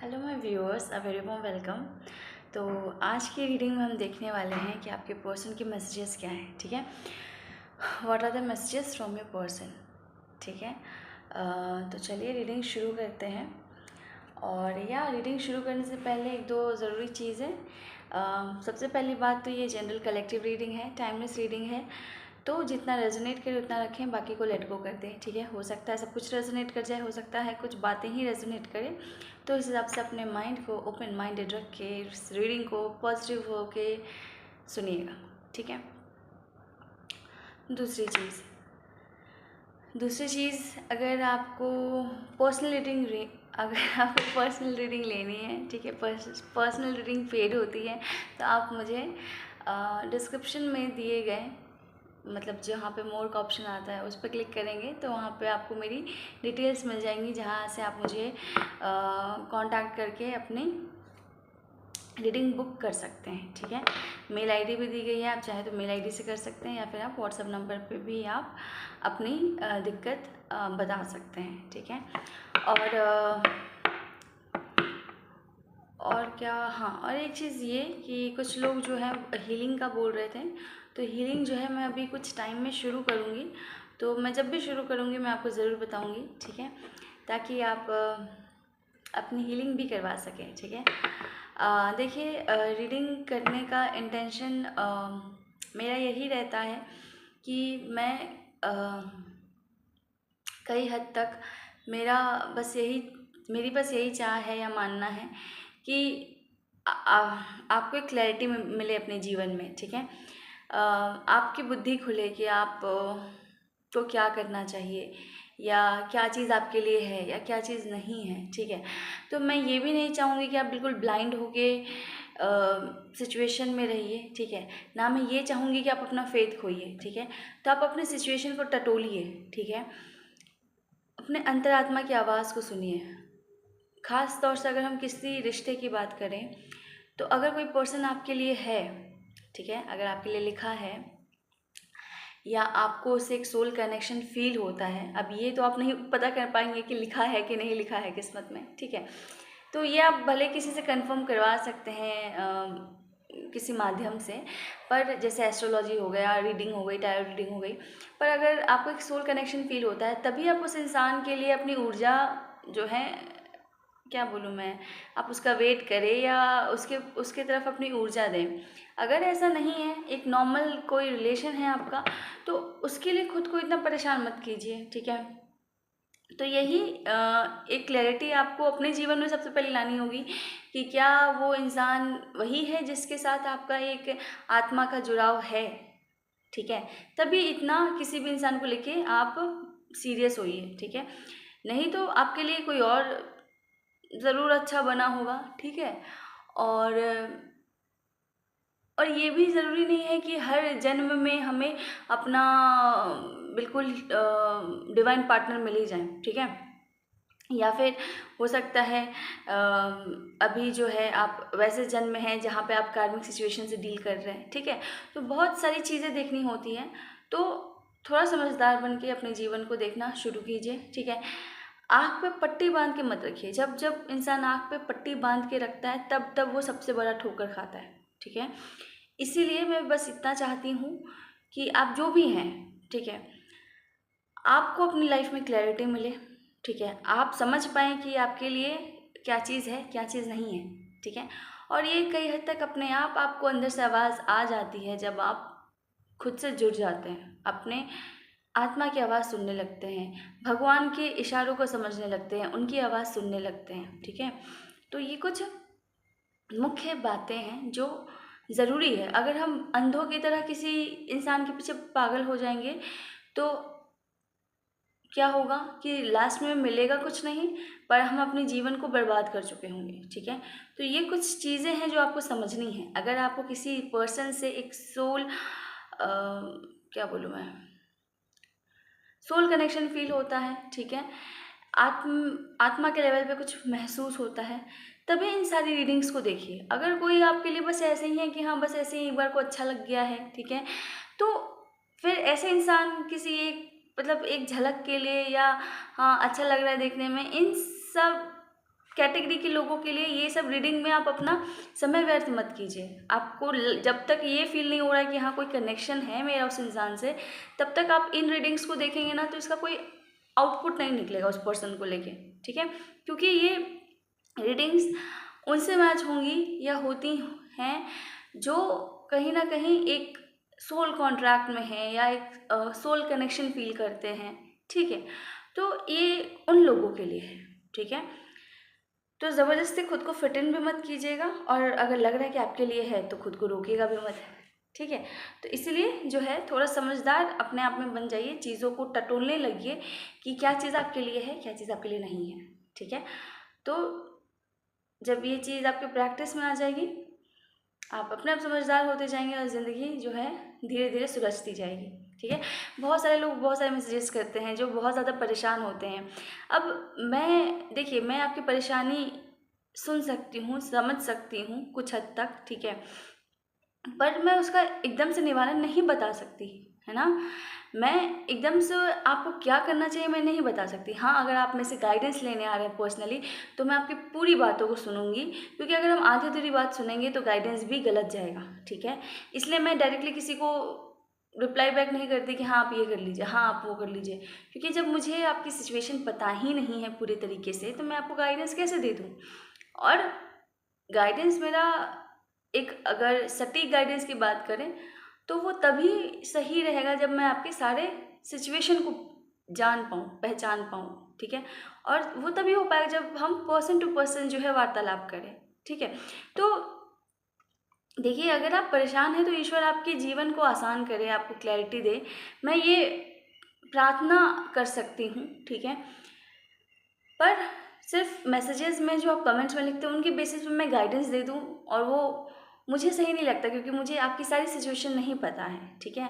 Hello my viewers, a very warm welcome. तो आज की रीडिंग में हम देखने वाले हैं कि आपके पर्सन के मैसेजेस क्या हैं। ठीक है, what are the messages from your person. ठीक है, तो चलिए रीडिंग शुरू करते हैं। और रीडिंग शुरू करने से पहले एक दो ज़रूरी चीज़ें। सबसे पहली बात तो ये जनरल कलेक्टिव रीडिंग है, टाइमलेस रीडिंग है। तो जितना रेजोनेट करे उतना रखें, बाकी को लेट गो कर दें। ठीक है, हो सकता है सब कुछ रेजोनेट कर जाए, हो सकता है कुछ बातें ही रेजोनेट करें। तो इस हिसाब से अपने माइंड को ओपन माइंडेड रख के इस रीडिंग को पॉजिटिव हो के सुनिएगा। ठीक है, दूसरी चीज़, अगर आपको पर्सनल रीडिंग लेनी है, ठीक है, पर्सनल रीडिंग पेड होती है, तो आप मुझे डिस्क्रिप्शन में दिए गए मतलब जहाँ पे मोर का ऑप्शन आता है उस पर क्लिक करेंगे तो वहाँ पे आपको मेरी डिटेल्स मिल जाएंगी, जहाँ से आप मुझे कांटेक्ट करके अपनी रीडिंग बुक कर सकते हैं। ठीक है, मेल आईडी भी दी गई है, आप चाहे तो मेल आईडी से कर सकते हैं या फिर आप व्हाट्सएप नंबर पे भी आप अपनी दिक्कत बता सकते हैं। ठीक है, और क्या, हाँ, और एक चीज़ ये कि कुछ लोग जो है हीलिंग का बोल रहे थे, तो हीलिंग जो है मैं अभी कुछ टाइम में शुरू करूँगी। तो मैं जब भी शुरू करूँगी मैं आपको ज़रूर बताऊँगी। ठीक है, ताकि आप अपनी हीलिंग भी करवा सकें। ठीक है, देखिए, रीडिंग करने का इंटेंशन मेरा यही रहता है कि मैं कई हद तक मेरी बस यही चाह है या मानना है कि आपको एक क्लैरिटी मिले अपने जीवन में। ठीक है, आपकी बुद्धि खुले कि आप को क्या करना चाहिए या क्या चीज़ आपके लिए है या क्या चीज़ नहीं है। ठीक है, तो मैं ये भी नहीं चाहूँगी कि आप बिल्कुल ब्लाइंड होके सिचुएशन में रहिए। ठीक है, ना मैं ये चाहूँगी कि आप अपना फेथ खोइए। ठीक है, तो आप अपने सिचुएशन को टटोलिए। ठीक है, अपने अंतरात्मा की आवाज़ को सुनिए। ख़ास तौर से अगर हम किसी रिश्ते की बात करें, तो अगर कोई पर्सन आपके लिए है, ठीक है, अगर आपके लिए लिखा है या आपको उससे एक सोल कनेक्शन फील होता है, अब ये तो आप नहीं पता कर पाएंगे कि लिखा है कि नहीं लिखा है किस्मत में। ठीक है, तो ये आप भले किसी से कंफर्म करवा सकते हैं किसी माध्यम से, पर जैसे एस्ट्रोलॉजी हो गया, रीडिंग हो गई, टैरो रीडिंग हो गई। पर अगर आपको एक सोल कनेक्शन फील होता है, तभी आप उस इंसान के लिए अपनी ऊर्जा जो है, क्या बोलूँ मैं, आप उसका वेट करें या उसके तरफ अपनी ऊर्जा दें। अगर ऐसा नहीं है, एक नॉर्मल कोई रिलेशन है आपका, तो उसके लिए खुद को इतना परेशान मत कीजिए। ठीक है, तो यही एक क्लैरिटी आपको अपने जीवन में सबसे पहले लानी होगी कि क्या वो इंसान वही है जिसके साथ आपका एक आत्मा का जुड़ाव है। ठीक है, तभी इतना किसी भी इंसान को लेके आप सीरियस होइए। ठीक है, नहीं तो आपके लिए कोई और ज़रूर अच्छा बना होगा। ठीक है, और ये भी ज़रूरी नहीं है कि हर जन्म में हमें अपना बिल्कुल डिवाइन पार्टनर मिल ही जाए। ठीक है, या फिर हो सकता है अभी जो है आप वैसे जन्म में हैं जहाँ पे आप कार्मिक सिचुएशन से डील कर रहे हैं। ठीक है, तो बहुत सारी चीज़ें देखनी होती हैं, तो थोड़ा समझदार बन के अपने जीवन को देखना शुरू कीजिए। ठीक है, आँख पे पट्टी बांध के मत रखिए। जब जब इंसान आँख पे पट्टी बांध के रखता है, तब तब वो सबसे बड़ा ठोकर खाता है। ठीक है, इसीलिए मैं बस इतना चाहती हूँ कि आप जो भी हैं, ठीक है, आपको अपनी लाइफ में क्लैरिटी मिले। ठीक है, आप समझ पाएँ कि आपके लिए क्या चीज़ है, क्या चीज़ नहीं है। ठीक है, और ये कई हद तक अपने आप आपको अंदर से आवाज़ आ जाती है जब आप खुद से जुड़ जाते हैं, अपने आत्मा की आवाज़ सुनने लगते हैं, भगवान के इशारों को समझने लगते हैं, उनकी आवाज़ सुनने लगते हैं। ठीक है, तो ये कुछ मुख्य बातें हैं जो ज़रूरी है। अगर हम अंधों की तरह किसी इंसान के पीछे पागल हो जाएंगे, तो क्या होगा कि लास्ट में मिलेगा कुछ नहीं, पर हम अपने जीवन को बर्बाद कर चुके होंगे। ठीक है, तो ये कुछ चीज़ें हैं जो आपको समझनी है। अगर आपको किसी पर्सन से एक क्या बोलूँ मैं, सोल कनेक्शन फील होता है, ठीक है, आत्मा के लेवल पे कुछ महसूस होता है, तभी इन सारी रीडिंग्स को देखिए। अगर कोई आपके लिए बस ऐसे ही है कि हाँ बस ऐसे ही एक बार को अच्छा लग गया है, ठीक है, तो फिर ऐसे इंसान किसी एक मतलब एक झलक के लिए या हाँ अच्छा लग रहा है देखने में, इन सब कैटेगरी के लोगों के लिए ये सब रीडिंग में आप अपना समय व्यर्थ मत कीजिए। आपको जब तक ये फील नहीं हो रहा है कि हाँ कोई कनेक्शन है मेरा उस इंसान से, तब तक आप इन रीडिंग्स को देखेंगे ना तो इसका कोई आउटपुट नहीं निकलेगा उस पर्सन को लेके, ठीक है। क्योंकि ये रीडिंग्स उनसे मैच होंगी या होती हैं जो कहीं ना कहीं एक सोल कॉन्ट्रैक्ट में है या एक सोल कनेक्शन फील करते हैं, ठीक है। तो ये उन लोगों के लिए है, ठीक है। तो ज़बरदस्ती खुद को फिट इन भी मत कीजिएगा, और अगर लग रहा है कि आपके लिए है तो खुद को रोकिएगा भी मत, ठीक है। तो इसीलिए जो है थोड़ा समझदार अपने आप में बन जाइए, चीज़ों को टटोलने लगिए कि क्या चीज़ आपके लिए है, क्या चीज़ आपके लिए नहीं है, ठीक है। तो जब ये चीज़ आपके प्रैक्टिस में आ जाएगी, आप अपने आप समझदार होते जाएंगे और ज़िंदगी जो है धीरे धीरे सुलझती जाएगी, ठीक है। बहुत सारे लोग बहुत सारे मैसेजेस करते हैं जो बहुत ज़्यादा परेशान होते हैं। अब देखिए मैं आपकी परेशानी सुन सकती हूँ, समझ सकती हूँ कुछ हद तक, ठीक है, पर मैं उसका एकदम से निवारण नहीं बता सकती, है ना। मैं एकदम से आपको क्या करना चाहिए मैं नहीं बता सकती। हाँ, अगर आप मेरे से गाइडेंस लेने आ रहे हैं पर्सनली, तो मैं आपकी पूरी बातों को सुनूंगी, क्योंकि अगर हम आधी अधूरी बात सुनेंगे तो गाइडेंस भी गलत जाएगा, ठीक है। इसलिए मैं डायरेक्टली किसी को रिप्लाई बैक नहीं करती कि हाँ आप ये कर लीजिए, हाँ आप वो कर लीजिए, क्योंकि जब मुझे आपकी सिचुएशन पता ही नहीं है पूरे तरीके से तो मैं आपको गाइडेंस कैसे दे दूँ। और गाइडेंस मेरा एक, अगर सटीक गाइडेंस की बात करें तो वो तभी सही रहेगा जब मैं आपके सारे सिचुएशन को जान पाऊँ, पहचान पाऊँ, ठीक है। और वो तभी हो पाएगा जब हम पर्सन टू पर्सन जो है वार्तालाप करें, ठीक है। तो देखिए अगर आप परेशान हैं तो ईश्वर आपके जीवन को आसान करे, आपको क्लैरिटी दे, मैं ये प्रार्थना कर सकती हूँ, ठीक है। पर सिर्फ मैसेजेस में जो आप कमेंट्स में लिखते हो उनके बेसिस पे मैं गाइडेंस दे दूँ, और वो मुझे सही नहीं लगता, क्योंकि मुझे आपकी सारी सिचुएशन नहीं पता है, ठीक है।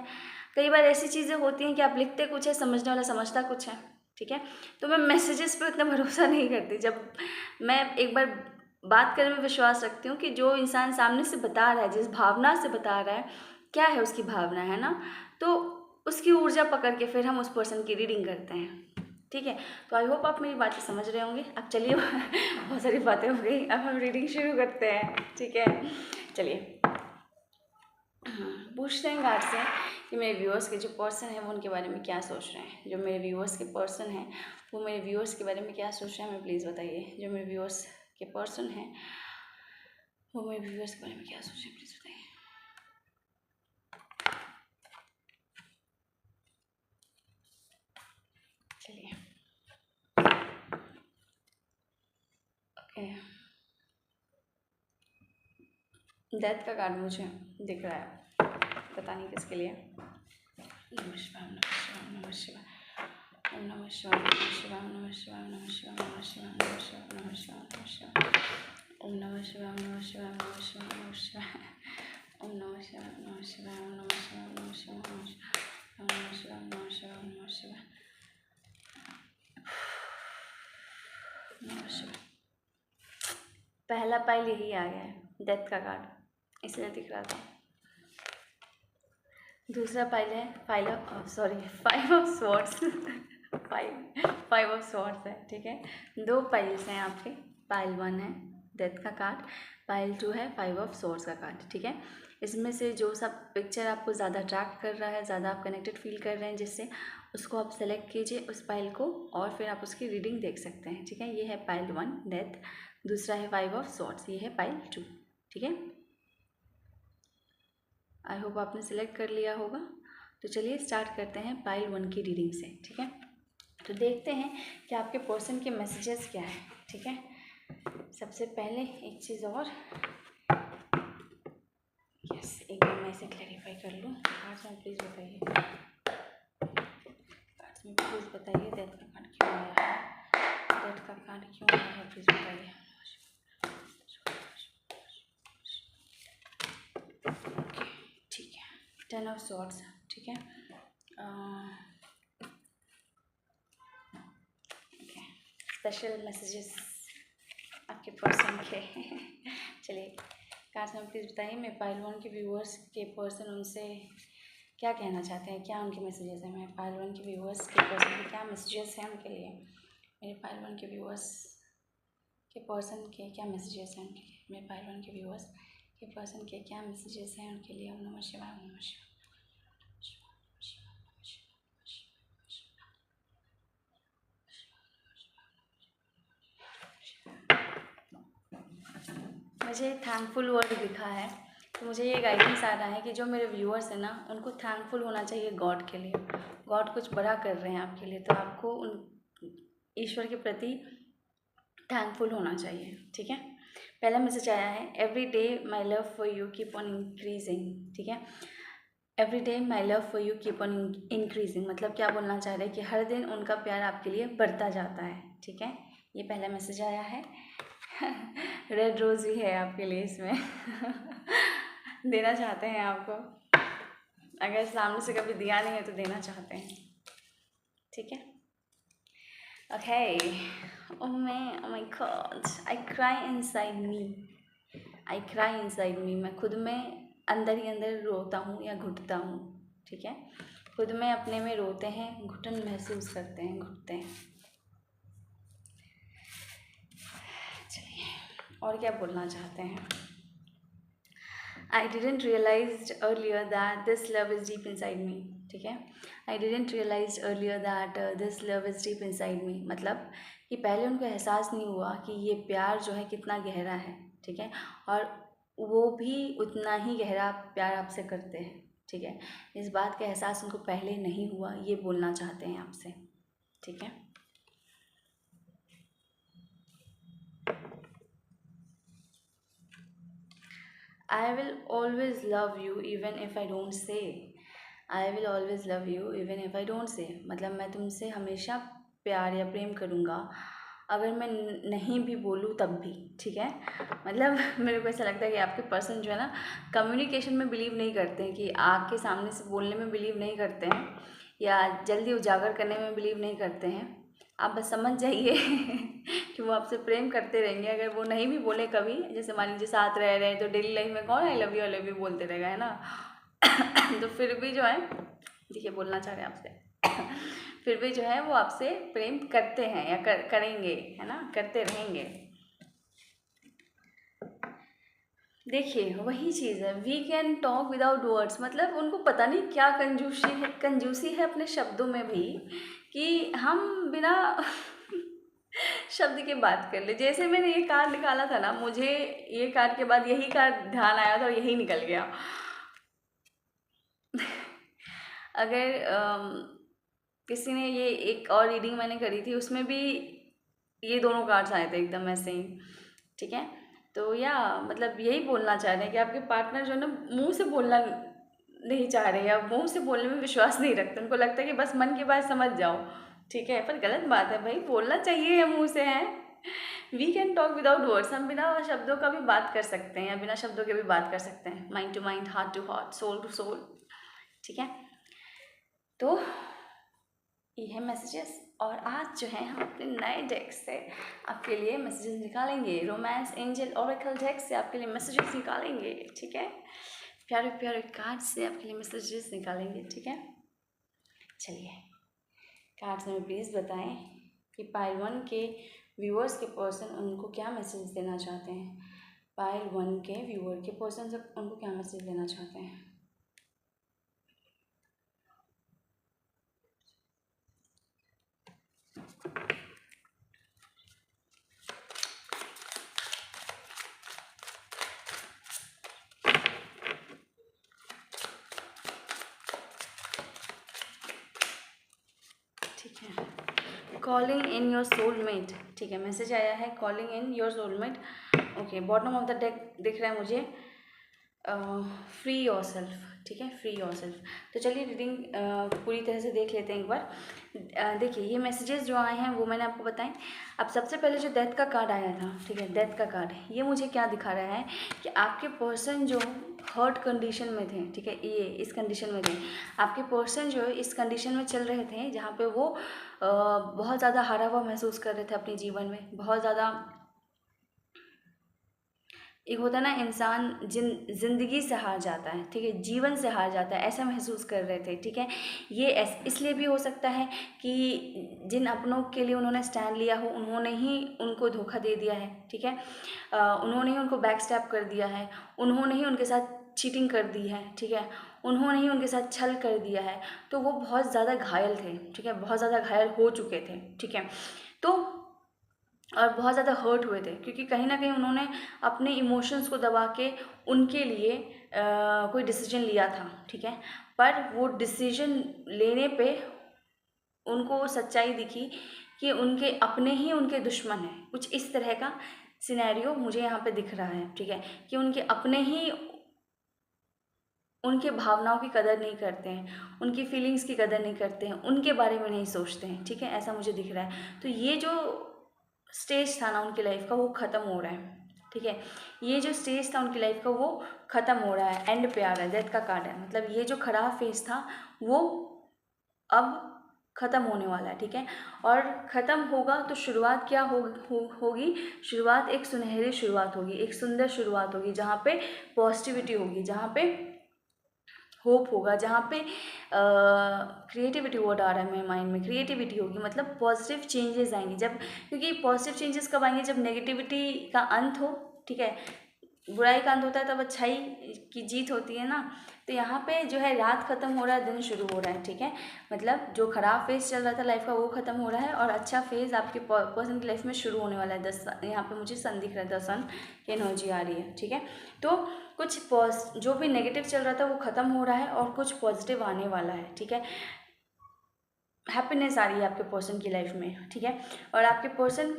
कई बार ऐसी चीज़ें होती हैं कि आप लिखते कुछ है, समझने वाला समझता कुछ है, ठीक है। तो मैं मैसेजेस पे उतना भरोसा नहीं करती। जब मैं एक बार बात करने में विश्वास रखती हूँ कि जो इंसान सामने से बता रहा है, जिस भावना से बता रहा है, क्या है उसकी भावना, है ना, तो उसकी ऊर्जा पकड़ के फिर हम उस पर्सन की रीडिंग करते हैं, ठीक है। तो आई होप आप मेरी बातें समझ रहे होंगे। अब चलिए बहुत सारी बातें हो गई, अब हम रीडिंग शुरू करते हैं, ठीक है। चलिए पूछते हैं गार्ड से कि मेरे व्यूअर्स के जो पर्सन है वो उनके बारे में क्या सोच रहे हैं। जो मेरे व्यूअर्स के पर्सन हैं वो मेरे व्यूअर्स के बारे में क्या सोच रहे हैं, हमें प्लीज़ बताइए। जो मेरे व्यूअर्स के पर्सन हैं वो मेरे व्यूअर्स के बारे में क्या सोच रहे हैं, प्लीज़ बताइए। चलिए ओके, डेथ का कार्ड मुझे दिख रहा है, पता नहीं किसके लिए। नमः शिवाय, नमः शिवाय, नमः शिवाय, नमः शिवाय, नमः शिवाय, नमः शिवाय, नमः शिवाय, नमः शिवाय, नमः शिवाय, नमः शिवाय, ओम नमः शिवाय, नमः शिवाय, नमः शिवाय, नमः शिवाय, ओम नमः शिवाय, नमः शिवाय, नमः शिवाय, नमः शिवाय, नमः शिवाय, नमः शिवाय, नमः शिवाय, नमः शिवाय। पहला पाइल यही आ गया है, डेथ का कार्ड, इसलिए दिख रहा था। दूसरा पाइल है five of swords five of swords है, ठीक है। दो पाइल्स हैं आपके, पाइल 1 है डेथ का कार्ड, पाइल 2 है फाइव ऑफ स्वॉर्ड्स का कार्ड, ठीक है। इसमें से जो सब पिक्चर आपको ज़्यादा अट्रैक्ट कर रहा है, ज़्यादा आप कनेक्टेड फील कर रहे हैं जिससे, उसको आप सेलेक्ट कीजिए उस पाइल को, और फिर आप उसकी रीडिंग देख सकते हैं, ठीक है। ये है पाइल 1 डेथ, दूसरा है फाइव ऑफ स्वॉर्ड्स, ये है पाइल 2, ठीक है। आई होप आपने सेलेक्ट कर लिया होगा। तो चलिए स्टार्ट करते हैं पाइल 1 की रीडिंग से, ठीक है। तो देखते हैं कि आपके पर्सन के मैसेजेस क्या है, ठीक है। सबसे पहले एक चीज़ और, यस, एक बार मैं इसे क्लैरिफाई कर लूँ। कार्ड्स में प्लीज़ बताइए, कार्ड्स में प्लीज़ बताइए डेथ का कार्ड क्यों आया है, डेथ का कार्ड क्यों आया है, प्लीज़ बताइए। ठीक है, 10 ऑफ स्वॉर्ड्स, ठीक है। ओके, स्पेशल मैसेजेस आपके पर्सन के चलिए कार्ड्स में प्लीज़ बताइए, मैं पाइल 1 के व्यूअर्स के पर्सन उनसे क्या कहना चाहते हैं, क्या उनके मैसेजेस हैं। मैं पाइल 1 के व्यूअर्स के पर्सन के क्या मैसेजेस हैं उनके लिए, मेरे पाइल 1 के व्यूअर्स के पर्सन के क्या मैसेजेस हैं उनके लिए, मेरे पाइल वन के व्यूअर्स के पर्सन के क्या मैसेजेस हैं उनके लिए। ओम नमः शिवाय, ओम नमः शिवाय। मुझे थैंकफुल वर्ड दिखा है, तो मुझे ये गाइडेंस आ रहा है कि जो मेरे व्यूअर्स हैं ना, उनको थैंकफुल होना चाहिए गॉड के लिए। गॉड कुछ बड़ा कर रहे हैं आपके लिए, तो आपको उन ईश्वर के प्रति थैंकफुल होना चाहिए। ठीक है, पहला मैसेज आया है, every day my love for you keep on increasing. ठीक है, every day my love for you keep on increasing, मतलब क्या बोलना चाह रहे हैं कि हर दिन उनका प्यार आपके लिए बढ़ता जाता है। ठीक है, ये पहला मैसेज आया है। रेड रोज़ भी है आपके लिए इसमें। देना चाहते हैं आपको, अगर सामने से कभी दिया नहीं है तो देना चाहते हैं। ठीक है, okay. Oh my God, I cry inside me, I cry inside me. मैं खुद में अंदर ही अंदर रोता हूँ या घुटता हूँ। ठीक है, खुद में अपने में रोते हैं, घुटन महसूस करते हैं, घुटते हैं। चलिए, और क्या बोलना चाहते हैं। I didn't realize earlier that this love is deep inside me. ठीक है, I didn't realize earlier that this love is deep inside me, मतलब कि पहले उनको एहसास नहीं हुआ कि ये प्यार जो है कितना गहरा है। ठीक है, और वो भी उतना ही गहरा प्यार आपसे करते हैं। ठीक है, इस बात का एहसास उनको पहले नहीं हुआ, ये बोलना चाहते हैं आपसे। ठीक है, I will always love you even if I don't say. I will always love you even if I don't say, मतलब मैं तुमसे हमेशा प्यार या प्रेम करूँगा अगर मैं नहीं भी बोलूँ तब भी। ठीक है, मतलब मेरे को ऐसा लगता है कि आपके पर्सन जो है ना, कम्युनिकेशन में बिलीव नहीं करते हैं, कि आग के सामने से बोलने में बिलीव नहीं करते हैं, या जल्दी उजागर करने में बिलीव नहीं करते हैं। आप बस समझ जाइए कि वो आपसे प्रेम करते रहेंगे। अगर वो नहीं भी बोले कभी, जैसे मान लीजिए साथ रह रहे हैं तो डेली लाइफ में कौन आई लव यू बोलते रहेगा, है ना। तो फिर भी जो है, देखिए बोलना चाह रहे हैं आपसे, फिर भी जो है वो आपसे प्रेम करते हैं या करेंगे, है ना, करते रहेंगे। देखिए वही चीज़ है, we can talk without words, मतलब उनको पता नहीं क्या कंजूसी है अपने शब्दों में भी, कि हम बिना शब्द के बात कर ले। जैसे मैंने ये कार्ड निकाला था ना, मुझे ये कार्ड के बाद यही कार्ड ध्यान आया था और यही निकल गया। अगर किसी ने ये एक और रीडिंग मैंने करी थी, उसमें भी ये दोनों कार्ड्स आए थे एकदम ऐसे ही। ठीक है, तो या मतलब यही बोलना चाह रहे हैं कि आपके पार्टनर जो है ना, मुंह से बोलना नहीं चाह रहे, या मुंह से बोलने में विश्वास नहीं रखते। उनको लगता है कि बस मन की बात समझ जाओ। ठीक है, पर गलत बात है भाई, बोलना चाहिए या मुंह से है। We can talk without words, हम बिना शब्दों का भी बात कर सकते हैं, या बिना शब्दों के भी बात कर सकते हैं, mind to mind, heart to heart, soul to soul. ठीक है, तो ये है मैसेजेस। और आज जो है हम अपने नए डेक से आपके लिए मैसेजेस निकालेंगे, रोमांस एंजल ओरेकल डेक से आपके लिए मैसेजेस निकालेंगे। ठीक है, प्यारे प्यारे कार्ड से आपके लिए मैसेजेस निकालेंगे। ठीक है, चलिए कार्ड्स में प्लीज़ बताएं कि पाइल वन के व्यूअर्स के पर्सन उनको क्या मैसेज देना चाहते हैं। पाइल वन के व्यूअर के पर्सन उनको क्या मैसेज देना चाहते हैं। ठीक है, कॉलिंग इन योर सोलमेट। ठीक है, मैसेज आया है calling in your soulmate. Okay, bottom of the deck दिख रहा है मुझे फ्री योर सेल्फ। ठीक है, फ्री योर सेल्फ। तो चलिए रीडिंग पूरी तरह से देख लेते हैं एक बार। देखिए ये मैसेजेस जो आए हैं वो मैंने आपको बताएं। अब सबसे पहले जो डेथ का कार्ड आया था, ठीक है, डेथ का कार्ड, ये मुझे क्या दिखा रहा है कि आपके पर्सन जो हर्ट कंडीशन में थे, ठीक है, ये इस कंडीशन में थे, आपके पर्सन जो है इस कंडीशन में चल रहे थे जहाँ पे वो बहुत ज़्यादा हारा हुआ महसूस कर रहे थे अपने जीवन में, बहुत ज़्यादा एक होता है ना, इंसान ज़िंदगी से हार जाता है, ठीक है, जीवन से हार जाता है, ऐसा महसूस कर रहे थे, ठीक है। ये इसलिए भी हो सकता है कि जिन अपनों के लिए उन्होंने स्टैंड लिया हो, उन्होंने ही उनको धोखा दे दिया है, ठीक है। उन्होंने ही उनको बैक स्टैप कर दिया है, उन्होंने ही उनके साथ चीटिंग कर दी है, ठीक है, उन्होंने ही उनके साथ छल कर दिया है। तो वो बहुत ज़्यादा घायल थे, ठीक है, बहुत ज़्यादा घायल हो चुके थे, ठीक है। तो और बहुत ज़्यादा हर्ट हुए थे, क्योंकि कहीं ना कहीं उन्होंने अपने इमोशंस को दबा के उनके लिए कोई डिसीजन लिया था, ठीक है। पर वो डिसीजन लेने पे उनको सच्चाई दिखी कि उनके अपने ही उनके दुश्मन हैं। कुछ इस तरह का सिनेरियो मुझे यहाँ पे दिख रहा है, ठीक है, कि उनके अपने ही उनके भावनाओं की कदर नहीं करते हैं, उनकी फीलिंग्स की कदर नहीं करते हैं, उनके बारे में नहीं सोचते हैं, ठीक है, ऐसा मुझे दिख रहा है। तो ये जो स्टेज था ना उनकी लाइफ का, वो ख़त्म हो रहा है, ठीक है। ये जो स्टेज था उनकी लाइफ का, वो ख़त्म हो रहा है, एंड पे आ रहा है, डेथ का कार्ड है। मतलब ये जो खराब फेज था वो अब ख़त्म होने वाला है, ठीक है। और ख़त्म होगा तो शुरुआत क्या होगी? शुरुआत एक सुनहरी शुरुआत होगी, एक सुंदर शुरुआत होगी, जहाँ पे पॉजिटिविटी होगी, जहाँ पे होप होगा, जहाँ पे क्रिएटिविटी वर्ड आ रहा है मेरे माइंड में, क्रिएटिविटी होगी, मतलब पॉजिटिव चेंजेस आएंगे जब, क्योंकि पॉजिटिव चेंजेस कब आएंगे? जब नेगेटिविटी का अंत हो, ठीक है, बुराई का अंत होता है तब अच्छाई की जीत होती है ना। तो यहाँ पे जो है रात ख़त्म हो रहा है, दिन शुरू हो रहा है, ठीक है। मतलब जो ख़राब फेज़ चल रहा था लाइफ का वो ख़त्म हो रहा है, और अच्छा फेज़ आपके पर्सन की लाइफ में शुरू होने वाला है। यहाँ पे मुझे सन दिख रहा है, 10 सन की एनर्जी आ रही है, ठीक है। तो कुछ जो भी नेगेटिव चल रहा था वो ख़त्म हो रहा है और कुछ पॉजिटिव आने वाला है, ठीक है। हैप्पीनेस आ रही है आपके पर्सन की लाइफ में, ठीक है। और आपके पर्सन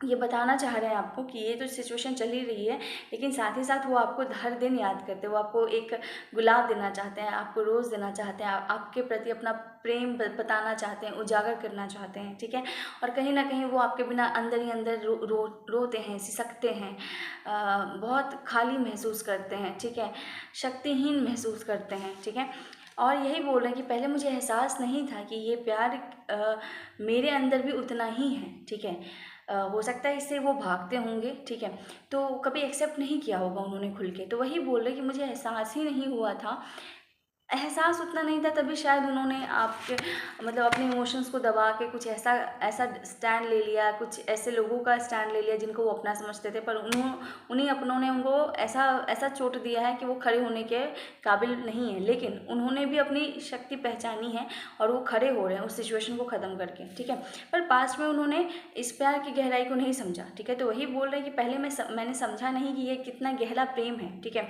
ये बताना चाह रहे हैं आपको कि ये तो सिचुएशन चल ही रही है, लेकिन साथ ही साथ वो आपको हर दिन याद करते हैं, वो आपको एक गुलाब देना चाहते हैं, आपको रोज़ देना चाहते हैं, आपके प्रति अपना प्रेम बताना चाहते हैं, उजागर करना चाहते हैं, ठीक है। और कहीं ना कहीं वो आपके बिना अंदर ही अंदर रोते हैं, सिसकते हैं, बहुत खाली महसूस करते हैं, ठीक है, शक्तिहीन महसूस करते हैं, ठीक है। और यही बोल रहे हैं कि पहले मुझे एहसास नहीं था कि ये प्यार मेरे अंदर भी उतना ही है, ठीक है। हो सकता है इससे वो भागते होंगे, ठीक है, तो कभी एक्सेप्ट नहीं किया होगा उन्होंने खुल के। तो वही बोल रहे कि मुझे एहसास ही नहीं हुआ था, एहसास उतना नहीं था, तभी शायद उन्होंने आपके मतलब अपने इमोशंस को दबा के कुछ ऐसा ऐसा स्टैंड ले लिया, कुछ ऐसे लोगों का स्टैंड ले लिया जिनको वो अपना समझते थे, पर उन्हीं अपनों ने उनको ऐसा ऐसा चोट दिया है कि वो खड़े होने के काबिल नहीं है। लेकिन उन्होंने भी अपनी शक्ति पहचानी है और वो खड़े हो रहे हैं उस सिचुएशन को ख़त्म करके, ठीक है। पर पास्ट में उन्होंने इस प्यार की गहराई को नहीं समझा, ठीक है। तो वही बोल रहे हैं कि पहले मैंने समझा नहीं कि ये कितना गहरा प्रेम है, ठीक है।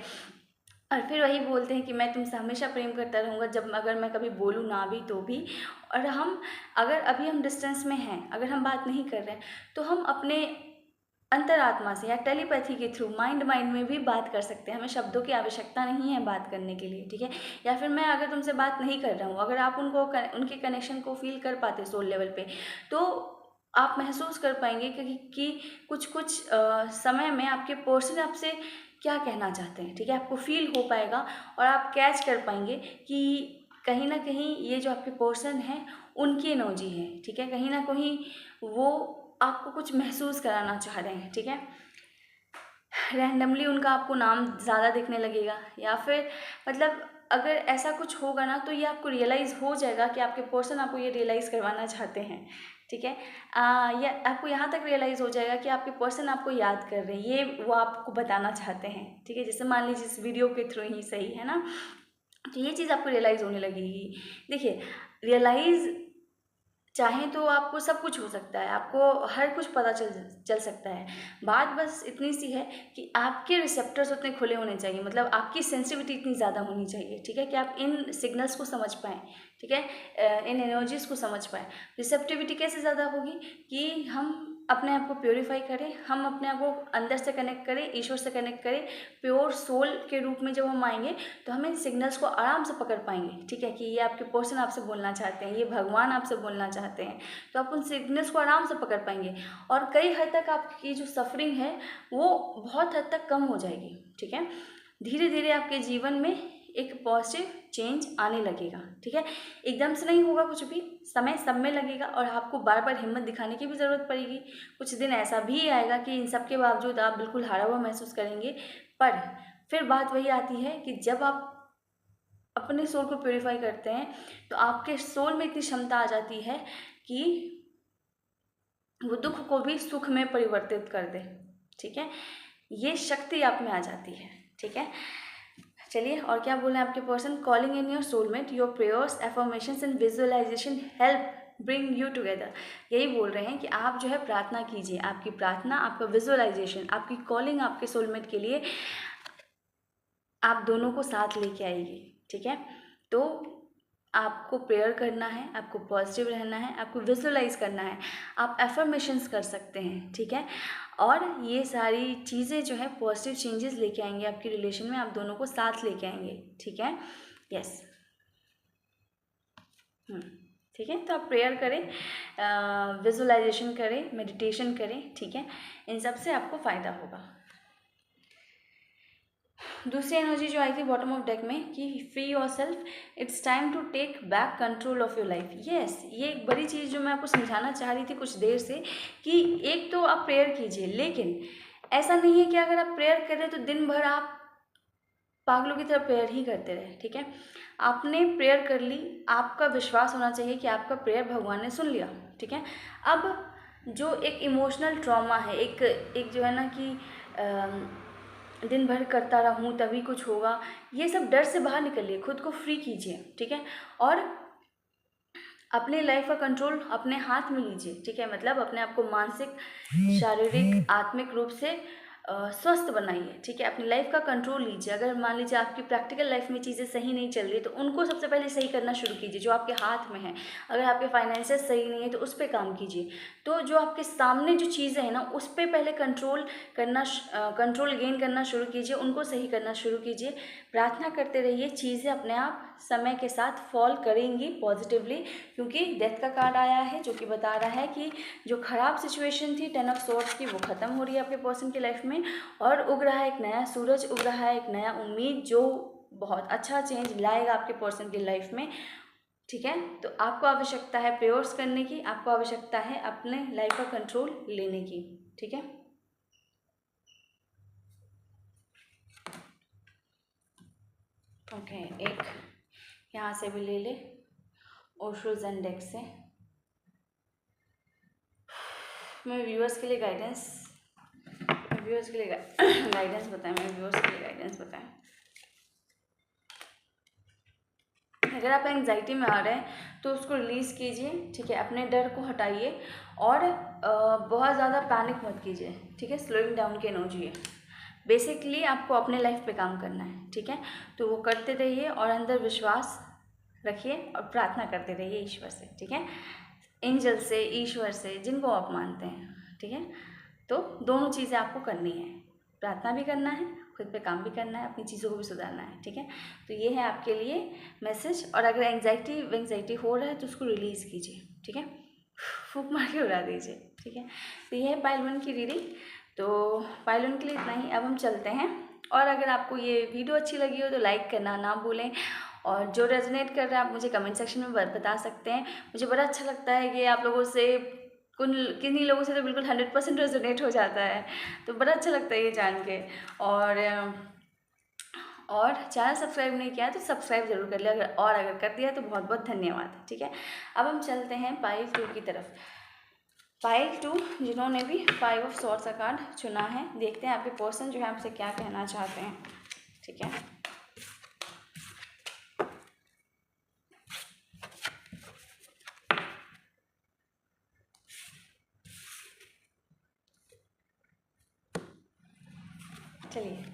और फिर वही बोलते हैं कि मैं तुमसे हमेशा प्रेम करता रहूँगा, जब अगर मैं कभी बोलूँ ना भी तो भी। और हम अगर अभी हम डिस्टेंस में हैं, अगर हम बात नहीं कर रहे हैं, तो हम अपने अंतरात्मा से या टेलीपैथी के थ्रू माइंड में भी बात कर सकते हैं। हमें शब्दों की आवश्यकता नहीं है बात करने के लिए, ठीक है। या फिर मैं अगर तुमसे बात नहीं कर रहा हूँ, अगर आप उनके कनेक्शन को फील कर पाते सोल लेवल पे, तो आप महसूस कर पाएंगे कि कुछ कुछ समय में आपके पर्सन आपसे क्या कहना चाहते हैं, ठीक है। आपको फील हो पाएगा और आप कैच कर पाएंगे कि कहीं ना कहीं ये जो आपके पर्सन हैं उनकी एनर्जी है, ठीक है। कहीं ना कहीं वो आपको कुछ महसूस कराना चाह रहे हैं, ठीक है। रैंडमली उनका आपको नाम ज़्यादा दिखने लगेगा, या फिर मतलब अगर ऐसा कुछ होगा ना, तो ये आपको रियलाइज़ हो जाएगा कि आपके पर्सन आपको ये रियलाइज़ करवाना चाहते हैं, ठीक है। या आपको यहाँ तक रियलाइज़ हो जाएगा कि आपके पर्सन आपको याद कर रहे हैं, ये वो आपको बताना चाहते हैं, ठीक है। जैसे मान लीजिए इस वीडियो के थ्रू ही सही है ना, तो ये चीज़ आपको रियलाइज़ होने लगेगी। देखिए, रियलाइज़ चाहें तो आपको सब कुछ हो सकता है, आपको हर कुछ पता चल सकता है। बात बस इतनी सी है कि आपके रिसेप्टर्स उतने खुले होने चाहिए, मतलब आपकी सेंसिटिविटी इतनी ज़्यादा होनी चाहिए, ठीक है, कि आप इन सिग्नल्स को समझ पाएँ, ठीक है, इन एनर्जीज़ को समझ पाएँ। रिसेप्टिविटी कैसे ज़्यादा होगी? कि हम अपने आप को प्योरीफाई करें, हम अपने आप को अंदर से कनेक्ट करें, ईश्वर से कनेक्ट करें। प्योर सोल के रूप में जब हम आएंगे तो हम इन सिग्नल्स को आराम से पकड़ पाएंगे, ठीक है, कि ये आपके पर्सन आपसे बोलना चाहते हैं, ये भगवान आपसे बोलना चाहते हैं, तो आप उन सिग्नल्स को आराम से पकड़ पाएंगे। और कई हद तक आपकी जो सफरिंग है वो बहुत हद तक कम हो जाएगी, ठीक है। धीरे धीरे आपके जीवन में एक पॉजिटिव चेंज आने लगेगा, ठीक है। एकदम से नहीं होगा कुछ भी, समय सब में लगेगा और आपको बार बार हिम्मत दिखाने की भी ज़रूरत पड़ेगी। कुछ दिन ऐसा भी आएगा कि इन सब के बावजूद आप बिल्कुल हारा हुआ महसूस करेंगे, पर फिर बात वही आती है कि जब आप अपने सोल को प्योरीफाई करते हैं तो आपके सोल में इतनी क्षमता आ जाती है कि वो दुख को भी सुख में परिवर्तित कर दे, ठीक है। ये शक्ति आप में आ जाती है, ठीक है। चलिए, और क्या बोल रहे हैं आपके person, calling in your soulmate, your prayers, affirmations and visualisation help bring you together. यही बोल रहे हैं कि आप जो है प्रार्थना कीजिए, आपकी प्रार्थना, आपका विजुअलाइजेशन, आपकी कॉलिंग आपके सोलमेट के लिए आप दोनों को साथ लेके आएगी, ठीक है। तो आपको प्रेयर करना है, आपको पॉजिटिव रहना है, आपको विजुअलाइज करना है, आप एफर्मेशंस कर सकते हैं, ठीक है। और ये सारी चीज़ें जो है पॉजिटिव चेंजेस लेके आएंगे आपकी रिलेशन में, आप दोनों को साथ लेके आएंगे, ठीक है। यस, ठीक है। तो आप प्रेयर करें, विजुअलाइजेशन करें, मेडिटेशन करें, ठीक है। इन सब से आपको फ़ायदा होगा। दूसरी एनर्जी जो आई थी बॉटम ऑफ डेक में कि free yourself, it's time to take back control of your life. Yes, ये एक बड़ी चीज़ जो मैं आपको समझाना चाह रही थी कुछ देर से, कि एक तो आप प्रेयर कीजिए, लेकिन ऐसा नहीं है कि अगर आप प्रेयर कर रहे हैं तो दिन भर आप पागलों की तरह प्रेयर ही करते रहे, ठीक है। आपने प्रेयर कर ली, आपका विश्वास होना चाहिए कि आपका प्रेयर भगवान ने सुन लिया, ठीक है। अब जो एक इमोशनल ट्रॉमा है, एक जो है ना कि दिन भर करता रहूँ तभी कुछ होगा, ये सब डर से बाहर निकलिए, खुद को फ्री कीजिए, ठीक है। और अपने लाइफ का कंट्रोल अपने हाथ में लीजिए, ठीक है। मतलब अपने आप को मानसिक, शारीरिक, आत्मिक रूप से स्वस्थ बनाइए, ठीक है। अपनी लाइफ का कंट्रोल लीजिए। अगर मान लीजिए आपकी प्रैक्टिकल लाइफ में चीज़ें सही नहीं चल रही तो उनको सबसे पहले सही करना शुरू कीजिए, जो आपके हाथ में है। अगर आपके फाइनेंसेस सही नहीं है तो उस पर काम कीजिए। तो जो आपके सामने जो चीज़ें हैं ना, उस पर पहले कंट्रोल गेन करना शुरू कीजिए, उनको सही करना शुरू कीजिए। प्रार्थना करते रहिए, चीज़ें अपने आप समय के साथ फॉल करेंगी पॉजिटिवली, क्योंकि डेथ का कार्ड आया है जो कि बता रहा है कि जो खराब सिचुएशन थी 10 ऑफ सोर्ड्स की, वो ख़त्म हो रही है आपके पर्सन की लाइफ में, और उग रहा है एक नया सूरज, उग रहा है एक नया उम्मीद जो बहुत अच्छा चेंज लाएगा आपके पर्सन की लाइफ में, ठीक है। तो आपको आवश्यकता है प्रेयर्स करने की, आपको आवश्यकता है अपने लाइफ का कंट्रोल लेने की, ठीक है। ओके, एक यहाँ से भी ले ले ओशो ज़ेंडेक से। मैं व्यूअर्स के लिए गाइडेंस बताएं, अगर आप एंग्जाइटी में आ रहे हैं तो उसको रिलीज़ कीजिए, ठीक है। अपने डर को हटाइए और बहुत ज़्यादा पैनिक मत कीजिए, ठीक है। स्लोइंग डाउन की एनर्जी है। बेसिकली आपको अपने लाइफ पे काम करना है, ठीक है। तो वो करते रहिए और अंदर विश्वास रखिए और प्रार्थना करते रहिए ईश्वर से, ठीक है। एंजल से, ईश्वर से, जिनको आप मानते हैं, ठीक है। तो दोनों चीज़ें आपको करनी है, प्रार्थना भी करना है, खुद पे काम भी करना है, अपनी चीज़ों को भी सुधारना है, ठीक है। तो ये है आपके लिए मैसेज। और अगर एंग्जाइटी हो रहा है तो उसको रिलीज़ कीजिए, ठीक है। फूंक मार के उड़ा दीजिए, ठीक है। तो ये है पाइल 1 की रीडिंग। तो पाइल 1 के लिए इतना ही। अब हम चलते हैं। और अगर आपको ये वीडियो अच्छी लगी हो तो लाइक करना ना भूलें, और जो रेजोनेट कर रहा है आप मुझे कमेंट सेक्शन में बता सकते हैं। मुझे बड़ा अच्छा लगता है कि आप लोगों से किन्हीं लोगों से तो बिल्कुल 100% रेजोनेट हो जाता है, तो बड़ा अच्छा लगता है ये जान के। और चैनल सब्सक्राइब नहीं किया है तो सब्सक्राइब जरूर कर लिया, अगर कर दिया तो बहुत बहुत धन्यवाद, ठीक है। अब हम चलते हैं पाइल 2 की तरफ। पाइल 2 जिन्होंने भी 5 ऑफ सॉर्ड्स का कार्ड चुना है, देखते हैं आपके पर्सन जो है आपसे क्या कहना चाहते हैं, ठीक है। चलिए,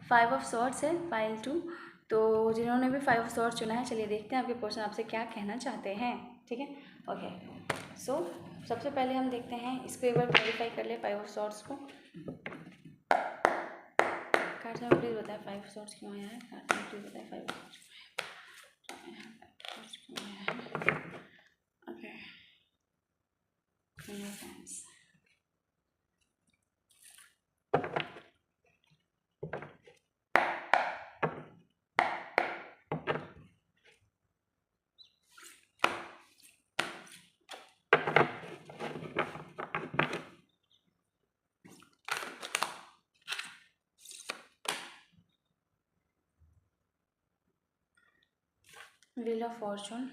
5 ऑफ सॉर्ड्स है पाइल 2। तो जिन्होंने भी 5 ऑफ सॉर्ड्स चुना है, चलिए देखते हैं आपके पर्सन आपसे क्या कहना चाहते हैं, ठीक है। ओके, सो सबसे पहले हम देखते हैं, इसको एक बार क्लैरिफाई कर ले 5 ऑफ सॉर्ड्स को। कार्ड में प्लीज़ बताएं 5 ऑफ सॉर्ड्स क्यों आया है, कार्ड में प्लीज़ बताएं 5 ऑफ सॉर्ड्स क्यों आया है। Okay, friends, wheel of Fortune,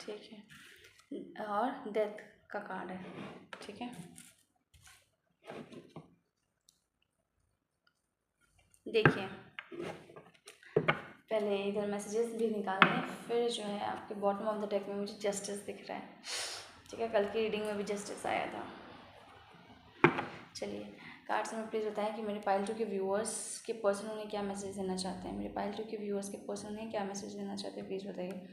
ठीक है, और डेथ का कार्ड है, ठीक है। देखिए, पहले इधर मैसेजेस भी निकालने हैं, फिर जो है आपके बॉटम ऑफ द डेक में मुझे जस्टिस दिख रहा है, ठीक है। कल की रीडिंग में भी जस्टिस आया था। चलिए, कार्ड्स में प्लीज़ बताएं कि मेरे पाइल 2 के व्यूअर्स के पर्सन उन्हें क्या मैसेज देना चाहते हैं। मेरे पाइल 2 के व्यूअर्स के पर्सन उन्हें क्या मैसेज देना चाहते हैं, प्लीज़ बताइए।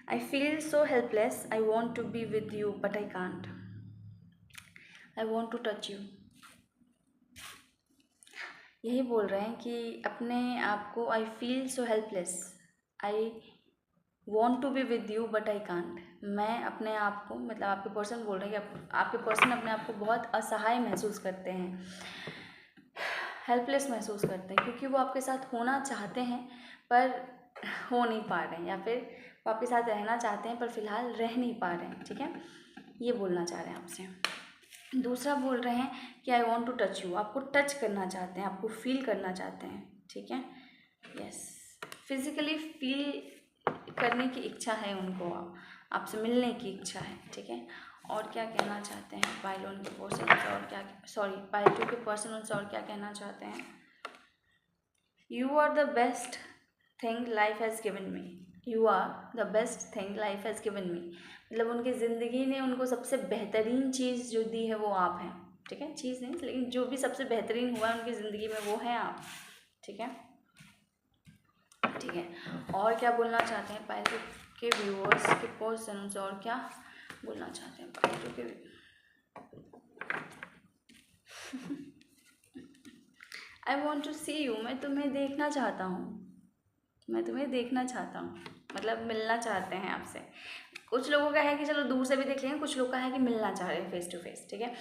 I feel so helpless. I want to be with you, but I can't. I want to touch you. यही बोल रहे हैं कि अपने आप को I feel so helpless, I want to be with you but I can't. मैं अपने आप को, मतलब आपके पर्सन बोल रहे हैं कि आपके पर्सन अपने आप को बहुत असहाय महसूस करते हैं, हेल्पलेस महसूस करते हैं, क्योंकि वो आपके साथ होना चाहते हैं पर हो नहीं पा रहे हैं, या फिर वो आपके साथ रहना चाहते हैं पर फिलहाल रह नहीं पा रहे हैं, ठीक है। ये बोलना चाह रहे हैं आपसे। दूसरा बोल रहे हैं कि I want to touch you, आपको टच करना चाहते हैं, आपको फील करना चाहते हैं, ठीक है। यस, फिजिकली फील करने की इच्छा है उनको, आपसे मिलने की इच्छा है, ठीक है। और क्या कहना चाहते हैं पाइल 1 के पर्सन उनसे, और क्या, सॉरी, पाइल 2 के पर्सन उनसे और क्या कहना चाहते हैं। You are the best thing life has given me, you are the best thing life has given me, मतलब उनकी ज़िंदगी ने उनको सबसे बेहतरीन चीज़ जो दी है वो आप हैं, ठीक है। चीज़ नहीं, लेकिन जो भी सबसे बेहतरीन हुआ है उनकी ज़िंदगी में वो हैं आप, ठीक है, ठीक है। और क्या बोलना चाहते हैं पाइल के व्यूअर्स के पर्सन उनसे, और क्या बोलना चाहते हैं पाइल के I want to see you, मैं तुम्हें देखना चाहता हूँ, मैं तुम्हें देखना चाहता हूँ, मतलब मिलना चाहते हैं आपसे। कुछ लोगों का है कि चलो दूर से भी देख लेंगे, कुछ लोग का है कि मिलना चाह रहे हैं फेस टू फेस, ठीक है।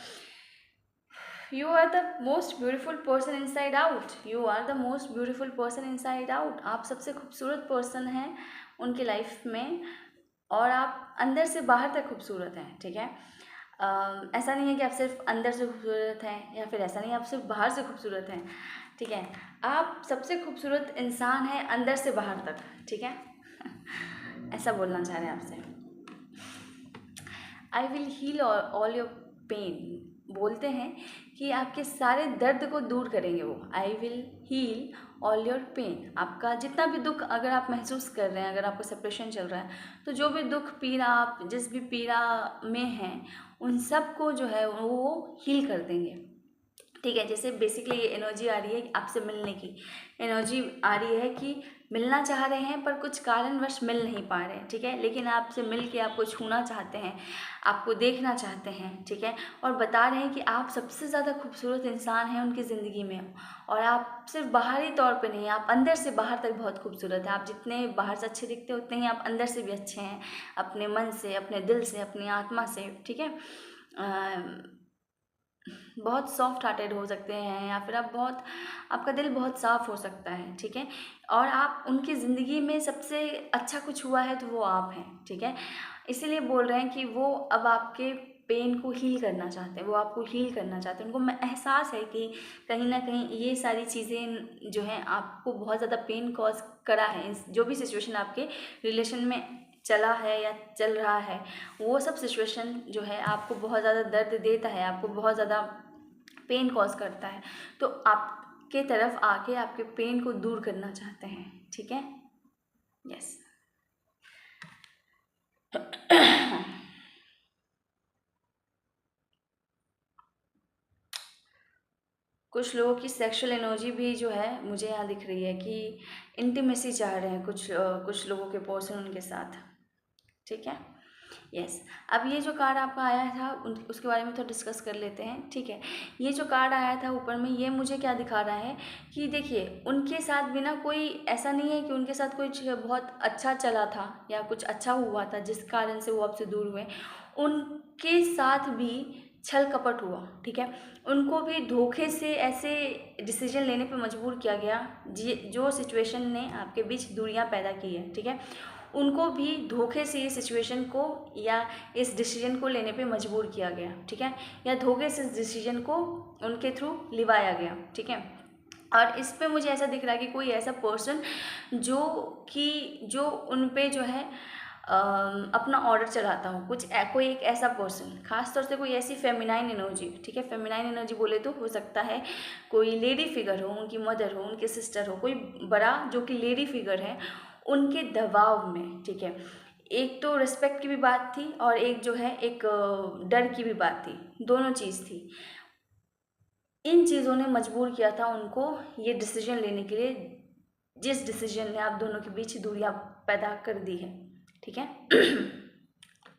You are the most beautiful person inside out, you are the most beautiful person inside out, आप सबसे खूबसूरत पर्सन हैं उनकी लाइफ में, और आप अंदर से बाहर तक खूबसूरत हैं, ठीक है। ऐसा नहीं है कि आप सिर्फ अंदर से खूबसूरत हैं, या फिर ऐसा नहीं है आप सिर्फ बाहर से खूबसूरत हैं, ठीक है। आप सबसे खूबसूरत इंसान हैं अंदर से बाहर तक, ठीक है। ऐसा बोलना चाह रहे हैं आपसे। I will heal all your pain, बोलते हैं कि आपके सारे दर्द को दूर करेंगे वो। I will heal all your pain, आपका जितना भी दुख अगर आप महसूस कर रहे हैं, अगर आपको सेपरेशन चल रहा है, तो जो भी दुख पीड़ा आप जिस भी पीड़ा में हैं उन सब को जो है वो हील कर देंगे, ठीक है। जैसे बेसिकली ये एनर्जी आ रही है आपसे मिलने की, एनर्जी आ रही है कि मिलना चाह रहे हैं पर कुछ कारणवश मिल नहीं पा रहे हैं, ठीक है। लेकिन आपसे मिल के आपको छूना चाहते हैं, आपको देखना चाहते हैं, ठीक है। और बता रहे हैं कि आप सबसे ज़्यादा खूबसूरत इंसान हैं उनकी ज़िंदगी में, और आप सिर्फ बाहरी तौर पे नहीं, आप अंदर से बाहर तक बहुत खूबसूरत हैं। आप जितने बाहर से अच्छे दिखते हैं उतने ही आप अंदर से भी अच्छे हैं, अपने मन से, अपने दिल से, अपनी आत्मा से, ठीक है। बहुत सॉफ्ट हार्टेड हो सकते हैं, या फिर आप बहुत, आपका दिल बहुत साफ़ हो सकता है, ठीक है। और आप उनकी ज़िंदगी में सबसे अच्छा कुछ हुआ है तो वो आप हैं, ठीक है। इसीलिए बोल रहे हैं कि वो अब आपके पेन को हील करना चाहते हैं, वो आपको हील करना चाहते हैं। उनको एहसास है कि कहीं ना कहीं ये सारी चीज़ें जो हैं आपको बहुत ज़्यादा पेन कॉज करा है, जो भी सिचुएशन आपके रिलेशन में चला है या चल रहा है, वो सब सिचुएशन जो है आपको बहुत ज़्यादा दर्द देता है, आपको बहुत ज़्यादा पेन कॉज करता है, तो आपके तरफ आके आपके पेन को दूर करना चाहते हैं, ठीक है। यस। कुछ लोगों की सेक्सुअल एनर्जी भी जो है मुझे यहाँ दिख रही है कि इंटीमेसी चाह रहे हैं कुछ लोगों के पर्सन उनके साथ, ठीक है। यस। अब ये जो कार्ड आपका आया था उसके बारे में तो डिस्कस कर लेते हैं, ठीक है। ये जो कार्ड आया था ऊपर में, ये मुझे क्या दिखा रहा है कि देखिए उनके साथ भी ना कोई ऐसा नहीं है कि उनके साथ कुछ बहुत अच्छा चला था या कुछ अच्छा हुआ था जिस कारण से वो आपसे दूर हुए। उनके साथ भी छल कपट हुआ, ठीक है। उनको भी धोखे से ऐसे डिसीजन लेने पे मजबूर किया गया जो सिचुएशन ने आपके बीच दूरियां पैदा की है, ठीक है। उनको भी धोखे से इस सिचुएशन को या इस डिसीजन को लेने पे मजबूर किया गया, ठीक है, या धोखे से इस डिसीजन को उनके थ्रू लिवाया गया, ठीक है। और इस पे मुझे ऐसा दिख रहा है कि कोई ऐसा पर्सन जो उन पे जो है अपना ऑर्डर चलाता हो, कोई एक ऐसा पर्सन, खास तौर से कोई ऐसी फेमिनाइन एनर्जी, ठीक है। फेमिनाइन एनर्जी बोले तो हो सकता है कोई लेडी फिगर हो, उनकी मदर हो, उनके सिस्टर हो, कोई बड़ा जो कि लेडी फिगर है, उनके दबाव में, ठीक है। एक तो रिस्पेक्ट की भी बात थी और एक जो है एक डर की भी बात थी, दोनों चीज़ थी। इन चीज़ों ने मजबूर किया था उनको ये डिसीजन लेने के लिए, जिस डिसीजन ने आप दोनों के बीच दूरियां पैदा कर दी है, ठीक है।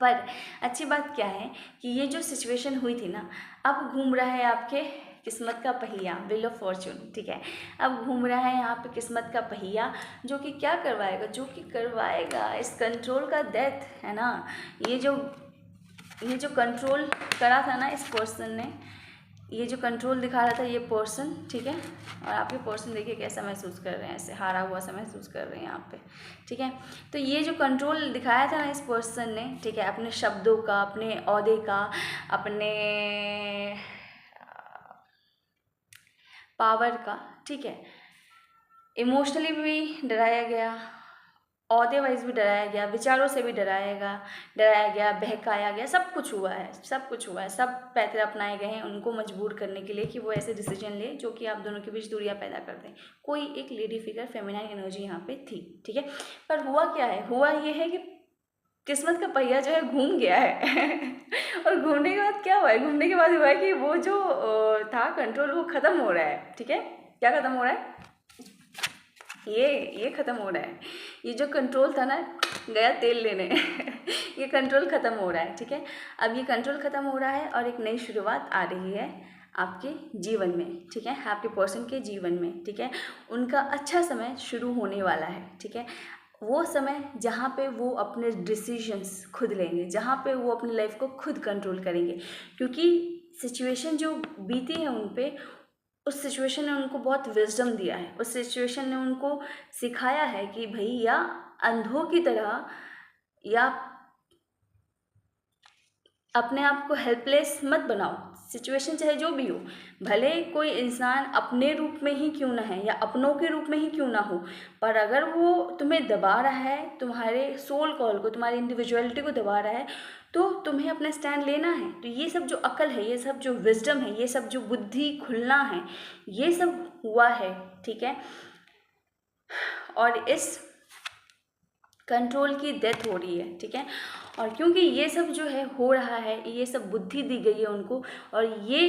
पर अच्छी बात क्या है कि ये जो सिचुएशन हुई थी ना, अब घूम रहा है आपके किस्मत का पहिया, व्हील ऑफ फॉर्चून, ठीक है। अब घूम रहा है यहाँ पे किस्मत का पहिया, जो कि क्या करवाएगा, जो कि करवाएगा इस कंट्रोल का डेथ, है ना। ये जो कंट्रोल करा था ना इस पर्सन ने, ये जो कंट्रोल दिखा रहा था ये पर्सन, ठीक है। और आपके पर्सन देखिए कैसा महसूस कर रहे हैं, ऐसे हारा हुआ सा महसूस कर रहे हैं यहाँ पे, ठीक है। तो ये जो कंट्रोल दिखाया था ना इस पर्सन ने, ठीक है, अपने शब्दों का, अपने ओहदे का, अपने पावर का, ठीक है। इमोशनली भी डराया गया, ओहदे वाइज भी डराया गया, विचारों से भी डराया गया, बहकाया गया, सब कुछ हुआ है, सब पैतरे अपनाए गए हैं उनको मजबूर करने के लिए कि वो ऐसे डिसीजन ले जो कि आप दोनों के बीच दूरियां पैदा कर दें। कोई एक लेडी फिगर, फेमिनाइन एनर्जी यहाँ पे थी, ठीक है। पर हुआ क्या है, हुआ ये है कि किस्मत का पहिया जो है घूम गया है और घूमने के बाद क्या हुआ है, घूमने के बाद हुआ है कि वो जो था कंट्रोल, वो खत्म हो रहा है, ठीक है। क्या खत्म हो रहा है, ये खत्म हो रहा है। ये जो कंट्रोल था ना, गया तेल लेने ये कंट्रोल खत्म हो रहा है, ठीक है। अब ये कंट्रोल खत्म हो रहा है और एक नई शुरुआत आ रही है आपके जीवन में, ठीक है, आपके पर्सन के जीवन में, ठीक है। उनका अच्छा समय शुरू होने वाला है, ठीक है। वो समय जहाँ पे वो अपने डिसीजंस खुद लेंगे, जहाँ पे वो अपनी लाइफ को खुद कंट्रोल करेंगे, क्योंकि सिचुएशन जो बीती है उन पे, उस सिचुएशन ने उनको बहुत विजडम दिया है, उस सिचुएशन ने उनको सिखाया है कि भैया अंधों की तरह या अपने आप को हेल्पलेस मत बनाओ। सिचुएशन चाहे जो भी हो, भले कोई इंसान अपने रूप में ही क्यों ना है या अपनों के रूप में ही क्यों ना हो, पर अगर वो तुम्हें दबा रहा है, तुम्हारे सोल कॉल को, तुम्हारी इंडिविजुअलिटी को दबा रहा है, तो तुम्हें अपना स्टैंड लेना है। तो ये सब जो अकल है, ये सब जो विजडम है, ये सब जो बुद्धि खुलना है, ये सब हुआ है, ठीक है। और इस कंट्रोल की डेथ हो रही है, ठीक है। और क्योंकि ये सब जो है हो रहा है, ये सब बुद्धि दी गई है उनको, और ये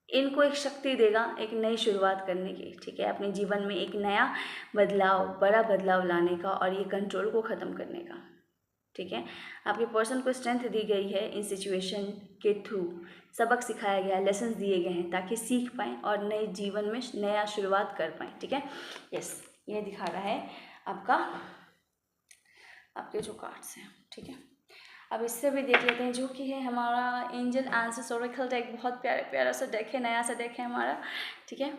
इनको एक शक्ति देगा एक नई शुरुआत करने की, ठीक है, अपने जीवन में एक नया बदलाव, बड़ा बदलाव लाने का और ये कंट्रोल को ख़त्म करने का, ठीक है। आपके पर्सन को स्ट्रेंथ दी गई है इन सिचुएशन के थ्रू, सबक सिखाया गया, लेसन्स दिए गए हैं ताकि सीख पाएँ और नए जीवन में नया शुरुआत कर पाएँ, ठीक है। यस, ये दिखा रहा है आपके जो कार्ड्स हैं, ठीक है। अब इससे भी देख लेते हैं जो कि है हमारा एंजल आंसर्स ओरेकल डेक। बहुत प्यारा सा डेक है, नया सा डेक है हमारा, ठीक है,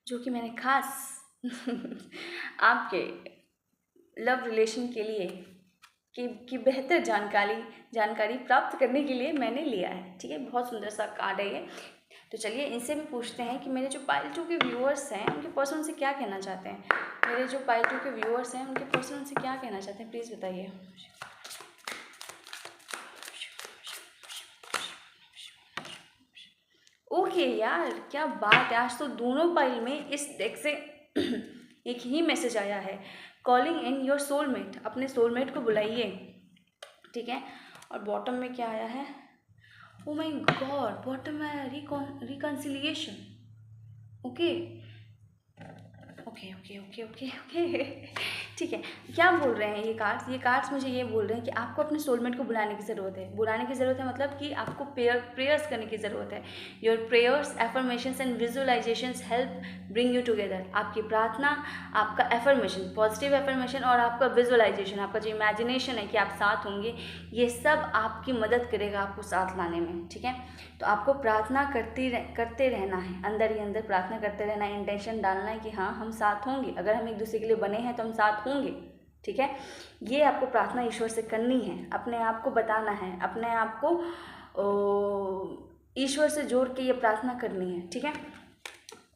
जो कि मैंने खास आपके लव रिलेशन के लिए की बेहतर जानकारी प्राप्त करने के लिए मैंने लिया है, ठीक है। बहुत सुंदर सा कार्ड है ये। तो चलिए इनसे भी पूछते हैं कि मेरे जो पाइल 2 के व्यूअर्स हैं उनके पर्सन से क्या कहना चाहते हैं। मेरे जो पाइल 2 के व्यूअर्स हैं उनके पर्सन से क्या कहना चाहते हैं, प्लीज़ बताइए। ओके यार, क्या बात है, आज तो दोनों पाइल में इस डेक से एक ही मैसेज आया है, कॉलिंग इन योर सोलमेट, अपने सोलमेट को बुलाइए, ठीक है। और बॉटम में क्या आया है, ओ माय गॉड, बॉटम में reconciliation, okay. Okay okay okay okay okay ठीक है। क्या बोल रहे हैं ये कार्ड्स मुझे ये बोल रहे हैं कि आपको अपने सोलमेट को बुलाने की ज़रूरत है। बुलाने की ज़रूरत है मतलब कि आपको प्रेयर्स करने की ज़रूरत है। Your prayers, affirmations and visualisations help bring you together. आपकी प्रार्थना, आपका एफर्मेशन, पॉजिटिव एफर्मेशन और आपका विजुअलाइजेशन, आपका जो इमेजिनेशन है कि आप साथ होंगे, ये सब आपकी मदद करेगा आपको साथ लाने में। ठीक है, तो आपको प्रार्थना करते रहना है, अंदर ही अंदर प्रार्थना करते रहना है, इंटेंशन डालना है कि हाँ हम साथ होंगे, अगर हम एक दूसरे के लिए बने हैं तो हम साथ होंगे। ठीक है, ये आपको प्रार्थना ईश्वर से करनी है, अपने आप को बताना है, अपने आप को ईश्वर से जोड़ के ये प्रार्थना करनी है। ठीक है,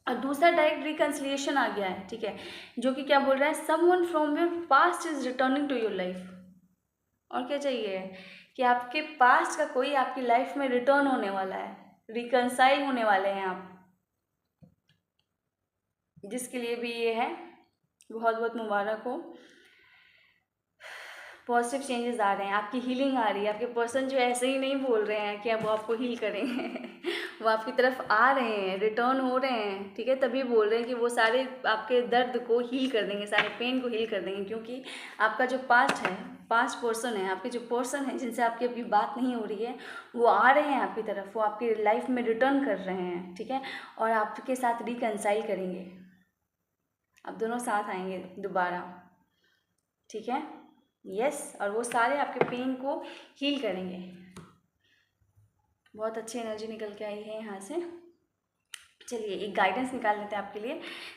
और दूसरा डायरेक्ट रिकन्सिलिएशन आ गया है। ठीक है, जो कि क्या बोल रहा है, someone from your past is returning to your life. और क्या चाहिए कि आपके पास्ट का कोई आपकी लाइफ में रिटर्न होने वाला है, रिकन्साइल होने वाले हैं आप, जिसके लिए भी ये है बहुत बहुत मुबारक हो। पॉजिटिव चेंजेस आ रहे हैं, आपकी हीलिंग आ रही है, आपके पर्सन जो ऐसे ही नहीं बोल रहे हैं कि अब वो आपको हील करेंगे वो आपकी तरफ आ रहे हैं, रिटर्न हो रहे हैं। ठीक है, तभी बोल रहे हैं कि वो सारे आपके दर्द को हील कर देंगे, सारे पेन को हील कर देंगे, क्योंकि आपका जो पास्ट है, पास्ट पर्सन है, आपके जो पर्सन है जिनसे आपकी अभी बात नहीं हो रही है, वो आ रहे हैं आपकी तरफ, वो आपकी लाइफ में रिटर्न कर रहे हैं। ठीक है, और आपके साथ रिकन्साइल करेंगे, आप दोनों साथ आएंगे दोबारा। ठीक है, यस, और वो सारे आपके पेन को हील करेंगे। बहुत अच्छी एनर्जी निकल के आई है यहाँ से। चलिए एक गाइडेंस निकाल लेते हैं आपके लिए।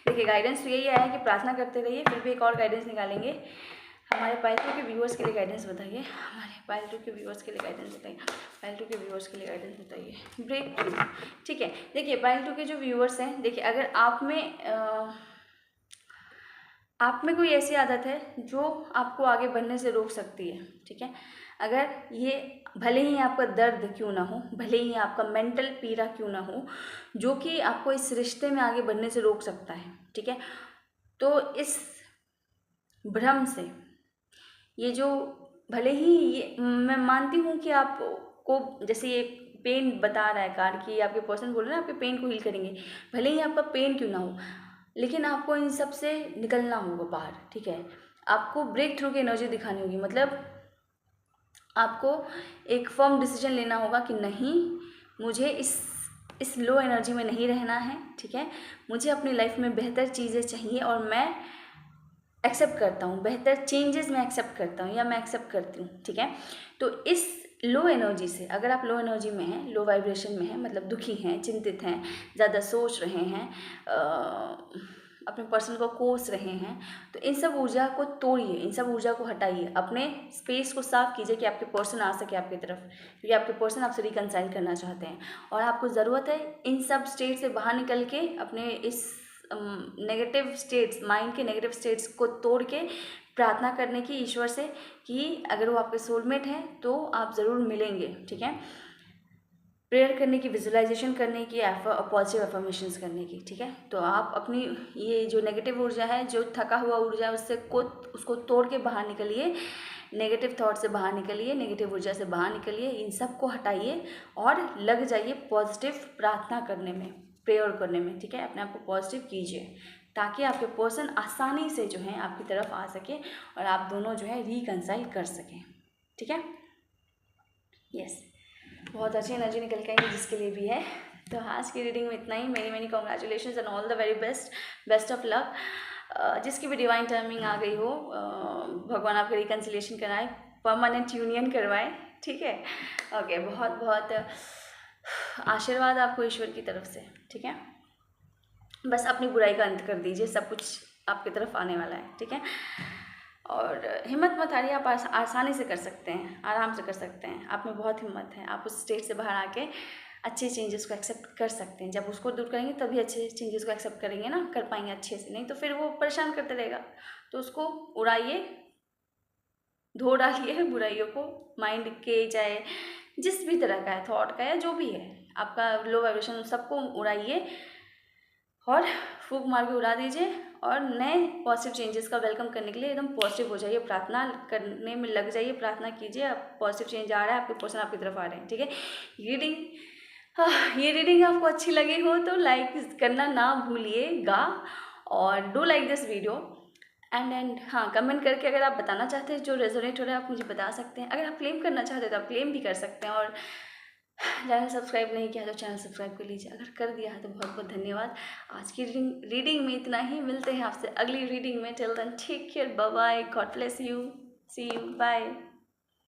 देखिए गाइडेंस तो यही आया है कि प्रार्थना करते रहिए, फिर भी एक और गाइडेंस निकालेंगे। हमारे पाइल 2 के व्यूअर्स के लिए गाइडेंस बताइए, हमारे पाइल 2 के व्यूअर्स के लिए गाइडेंस बताइए, पाइल 2 के व्यूअर्स के लिए गाइडेंस बताइए। Breakthrough. ठीक है, देखिए पाइल 2 के जो व्यूअर्स हैं, देखिए अगर आप में कोई ऐसी आदत है जो आपको आगे बढ़ने से रोक सकती है। ठीक है, अगर ये भले ही आपका दर्द क्यों ना हो, भले ही आपका मेंटल पीड़ा क्यों ना हो, जो कि आपको इस रिश्ते में आगे बढ़ने से रोक सकता है। ठीक है, तो इस भ्रम से, ये जो भले ही ये मैं मानती हूँ कि आपको जैसे ये पेन बता रहा है कार्ड कि आपके पर्सन बोल रहे हैं आपके पेन को हील करेंगे, भले ही आपका पेन क्यों ना हो, लेकिन आपको इन सब से निकलना होगा बाहर। ठीक है, आपको ब्रेक थ्रू की एनर्जी दिखानी होगी, मतलब आपको एक फर्म डिसीजन लेना होगा कि नहीं, मुझे इस लो एनर्जी में नहीं रहना है। ठीक है, मुझे अपनी लाइफ में बेहतर चीज़ें चाहिए और मैं एक्सेप्ट करता हूँ, बेहतर चेंजेस मैं एक्सेप्ट करता हूँ या मैं एक्सेप्ट करती हूँ। ठीक है, तो इस लो एनर्जी से, अगर आप लो एनर्जी में हैं, लो वाइब्रेशन में हैं, मतलब दुखी हैं, चिंतित हैं, ज़्यादा सोच रहे हैं, अपने पर्सन को कोस रहे हैं, तो इन सब ऊर्जा को तोड़िए, इन सब ऊर्जा को हटाइए, अपने स्पेस को साफ कीजिए कि आपके पर्सन आ सके आपकी तरफ, क्योंकि आपके पर्सन आपसे रिकन्साइल करना चाहते हैं। और आपको ज़रूरत है इन सब स्टेट से बाहर निकल के अपने इस नेगेटिव स्टेट्स, माइंड के नेगेटिव स्टेट्स को तोड़ के प्रार्थना करने की ईश्वर से कि अगर वो आपके सोलमेट हैं तो आप ज़रूर मिलेंगे। ठीक है, प्रेयर करने की, विजुअलाइजेशन करने की, पॉजिटिव अफर्मेशंस करने की। ठीक है, तो आप अपनी ये जो नेगेटिव ऊर्जा है, जो थका हुआ ऊर्जा है, उसको तोड़ के बाहर निकलिए, नेगेटिव थॉट से बाहर निकलिए, नेगेटिव ऊर्जा से बाहर निकलिए, इन सब को हटाइए और लग जाइए पॉजिटिव प्रार्थना करने में, प्रेयर करने में। ठीक है, अपने आप को पॉजिटिव कीजिए ताकि आपके पर्सन आसानी से जो है आपकी तरफ आ सके और आप दोनों जो है रिकन्साइल कर सकें। ठीक है, यस, बहुत अच्छी एनर्जी निकल के आई जिसके लिए भी है। तो आज की रीडिंग में इतना ही। Many congratulation and all the very best of luck. जिसकी भी डिवाइन टाइमिंग आ गई हो, भगवान आपका रिकन्सिलिएशन कराए, परमानेंट यूनियन करवाए। ठीक है, ओके, बहुत बहुत आशीर्वाद आपको ईश्वर की तरफ से। ठीक है, बस अपनी बुराई का अंत कर दीजिए, सब कुछ आपकी तरफ आने वाला है। ठीक है, और हिम्मत मत हारिए, आप आसानी से कर सकते हैं, आराम से कर सकते हैं, आप में बहुत हिम्मत है, आप उस स्टेट से बाहर आके अच्छे चेंजेस को एक्सेप्ट कर सकते हैं। जब उसको दूर करेंगे तभी अच्छे चेंजेस को एक्सेप्ट करेंगे ना, कर पाएंगे अच्छे से, नहीं तो फिर वो परेशान करते रहेगा। तो उसको उड़ाइए, धो डालिए बुराइयों को, माइंड के चाहे जिस भी तरह का है, थॉट का या जो भी है आपका लो वाइब्रेशन, सबको उड़ाइए और फूंक मार के उड़ा दीजिए और नए पॉजिटिव चेंजेस का वेलकम करने के लिए एकदम पॉजिटिव हो जाइए, प्रार्थना करने में लग जाइए, प्रार्थना कीजिए, आप पॉजिटिव चेंज आ रहा है, आपके पर्सन आपकी तरफ आ रहे हैं। ठीक है, ये रीडिंग आपको अच्छी लगी हो तो लाइक करना ना भूलिएगा और do like this video and हाँ, कमेंट करके अगर आप बताना चाहते हैं जो रेजोनेट हो रहा है आप मुझे बता सकते हैं। अगर आप क्लेम करना चाहते हैं तो आप क्लेम भी कर सकते हैं। और चैनल सब्सक्राइब नहीं किया तो चैनल सब्सक्राइब कर लीजिए। अगर कर दिया है तो बहुत बहुत धन्यवाद। आज की रीडिंग में इतना ही। मिलते हैं आपसे अगली रीडिंग में। Till then take care, bye bye, God bless you, see you, bye.